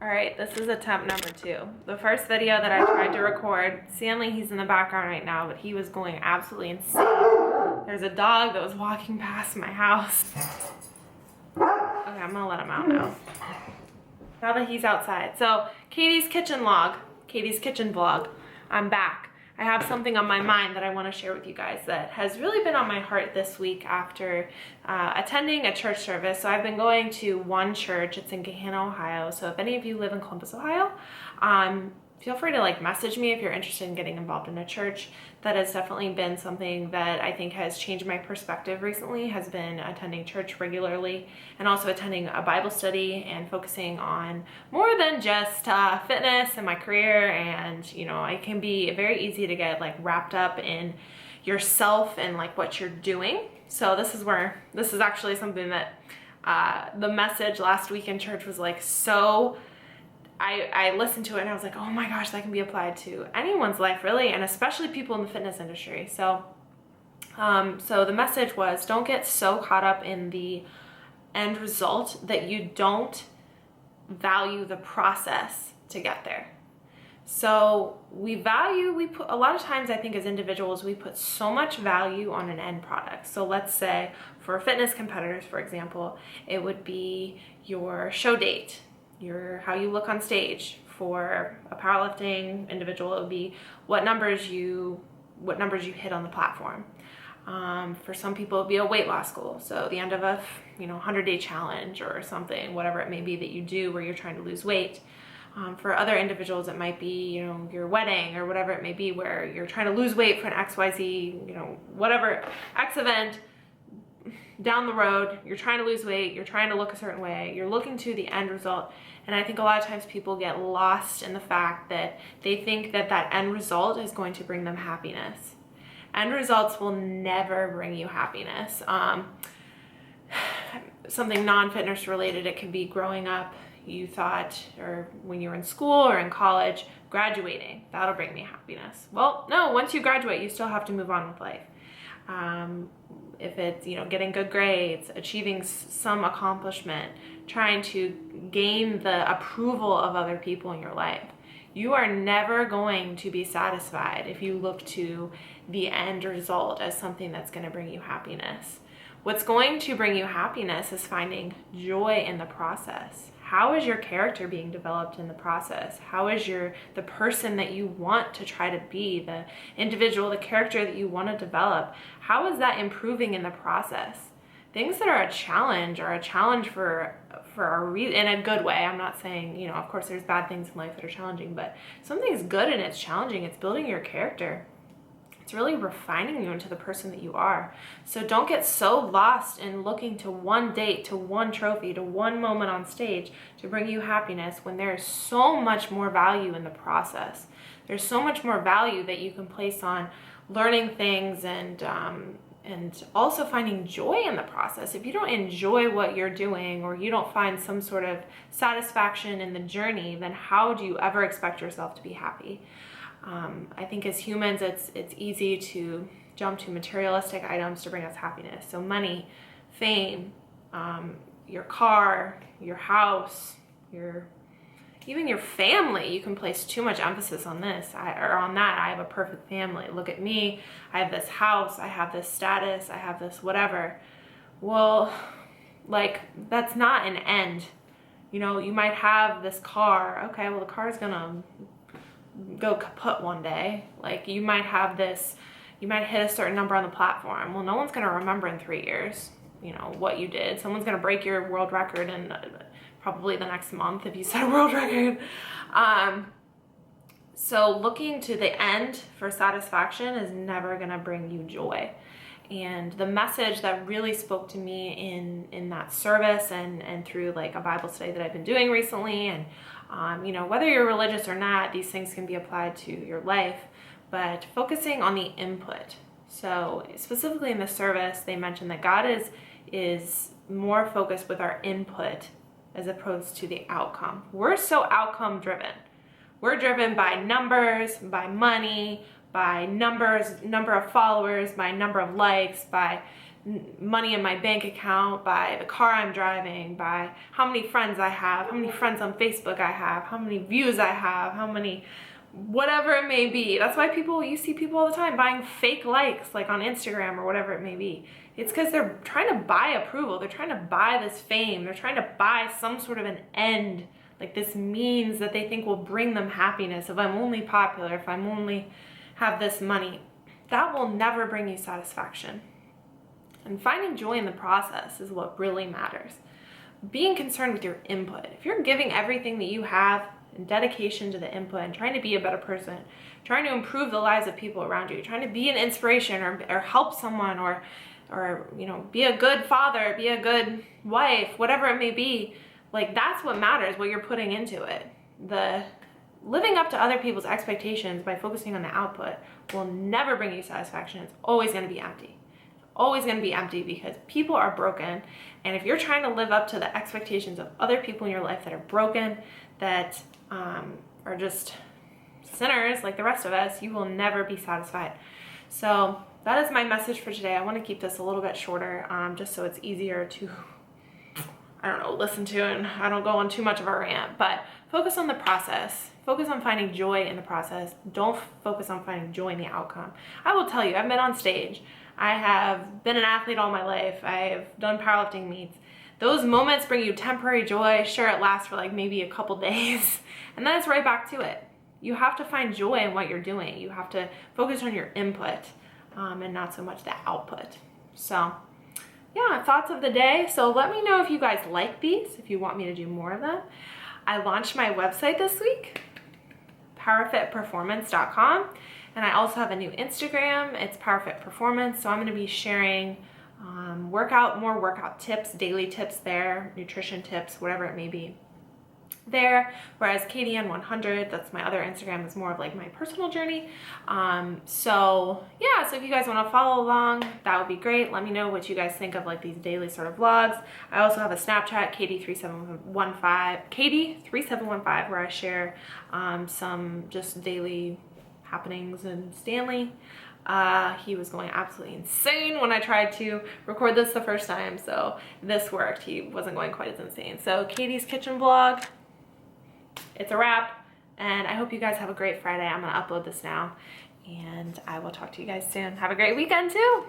All right, this is attempt number 2. The first video that I tried to record, Stanley, he's in the background right now, but he was going absolutely insane. There's a dog that was walking past my house. Okay, I'm gonna let him out now. Now that he's outside. So, Katie's kitchen vlog. I'm back. I have something on my mind that I want to share with you guys that has really been on my heart this week after attending a church service. So I've been going to one church. It's in Gahanna, Ohio. So if any of you live in Columbus, Ohio, feel free to message me if you're interested in getting involved in a church. That has definitely been something that I think has changed my perspective recently, has been attending church regularly and also attending a Bible study and focusing on more than just fitness and my career. And, you know, it can be very easy to get wrapped up in yourself and what you're doing. So this is actually something that the message last week in church was so I listened to it and I was like, oh my gosh, that can be applied to anyone's life really, and especially people in the fitness industry. So the message was, don't get so caught up in the end result that you don't value the process to get there. So we put a lot of times, I think as individuals, we put so much value on an end product. So let's say for fitness competitors, for example, it would be your show date, how you look on stage. For a powerlifting individual, it would be what numbers you hit on the platform. For some people, it would be a weight loss goal. So the end of a 100-day challenge or something, whatever it may be that you do where you're trying to lose weight. For other individuals, it might be, your wedding or whatever it may be where you're trying to lose weight for an XYZ, whatever X event down the road. You're trying to lose weight, you're trying to look a certain way, you're looking to the end result. And I think a lot of times people get lost in the fact that they think that that end result is going to bring them happipiness. End results will never bring you happiness. Something non-fitness related, it could be growing up, you thought, or when you were in school or in college, graduating, that'll bring me happiness. Well, no, once you graduate, you still have to move on with life. If it's, getting good grades, achieving some accomplishment, trying to gain the approval of other people in your life, you are never going to be satisfied if you look to the end result as something that's going to bring you happiness. What's going to bring you happiness is finding joy in the process. How is your character being developed in the process? How is the person that you want to try to be, the individual, the character that you want to develop? How is that improving in the process? Things that are a challenge for a reason, in a good way. I'm not saying, of course there's bad things in life that are challenging, but something's good and it's challenging. It's building your character. It's really refining you into the person that you are. So don't get so lost in looking to one date, to one trophy, to one moment on stage to bring you happiness when there's so much more value in the process. There's so much more value that you can place on learning things and also finding joy in the process. If you don't enjoy what you're doing, or you don't find some sort of satisfaction in the journey, then how do you ever expect yourself to be happy? I think as humans, it's easy to jump to materialistic items to bring us happiness. So money, fame, your car, your house, even your family. You can place too much emphasis on this or on that. I have a perfect family. Look at me. I have this house. I have this status. I have this whatever. Well, that's not an end. You might have this car. Okay, well, the car is gonna go kaput one day. You might have this, you might hit a certain number on the platform. Well, no one's going to remember in 3 years, what you did. Someone's going to break your world record in probably the next month if you set a world record. So looking to the end for satisfaction is never going to bring you joy. And the message that really spoke to me in that service and through a Bible study that I've been doing recently, and whether you're religious or not, these things can be applied to your life, but focusing on the input. So specifically in the service, they mentioned that God is more focused with our input as opposed to the outcome. We're so outcome driven. We're driven by numbers, by money, by number of followers, by number of likes, by money in my bank account, by the car I'm driving, by how many friends I have, how many friends on Facebook I have, how many views I have, how many, whatever it may be. That's why you see people all the time buying fake likes, like on Instagram or whatever it may be. It's because they're trying to buy approval. They're trying to buy this fame. They're trying to buy some sort of an end, like this means that they think will bring them happiness. If I'm only popular, if I'm only have this money, that will never bring you satisfaction. And finding joy in the process is what really matters. Being concerned with your input. If you're giving everything that you have and dedication to the input and trying to be a better person, trying to improve the lives of people around you, trying to be an inspiration or help someone or be a good father, be a good wife, whatever it may be, like that's what matters, what you're putting into it. The living up to other people's expectations by focusing on the output will never bring you satisfaction. It's always going to be empty. Always going to be empty because people are broken. And if you're trying to live up to the expectations of other people in your life that are broken, that are just sinners like the rest of us, you will never be satisfied. So that is my message for today. I want to keep this a little bit shorter, just so it's easier to, listen to, and I don't go on too much of a rant, but focus on the process. Focus on finding joy in the process. Don't focus on finding joy in the outcome. I will tell you, I've been on stage. I have been an athlete all my life. I've done powerlifting meets. Those moments bring you temporary joy. Sure, it lasts for like maybe a couple days, and then it's right back to it. You have to find joy in what you're doing. You have to focus on your input and not so much the output. So yeah, thoughts of the day. So let me know if you guys like these, if you want me to do more of them. I launched my website this week, powerfitperformance.com, and I also have a new Instagram. It's PowerFit Performance. So I'm going to be sharing more workout tips, daily tips there, nutrition tips, whatever it may be there. Whereas KDN100, that's my other Instagram, is more of like my personal journey. So yeah, so if you guys want to follow along, that would be great. Let me know what you guys think of like these daily sort of vlogs. I also have a Snapchat, Katie3715, where I share some just daily happenings in Stanley. He was going absolutely insane when I tried to record this the first time, so this worked. He wasn't going quite as insane. So Katie's Kitchen Vlog, it's a wrap, and I hope you guys have a great Friday. I'm gonna upload this now, and I will talk to you guys soon. Have a great weekend too.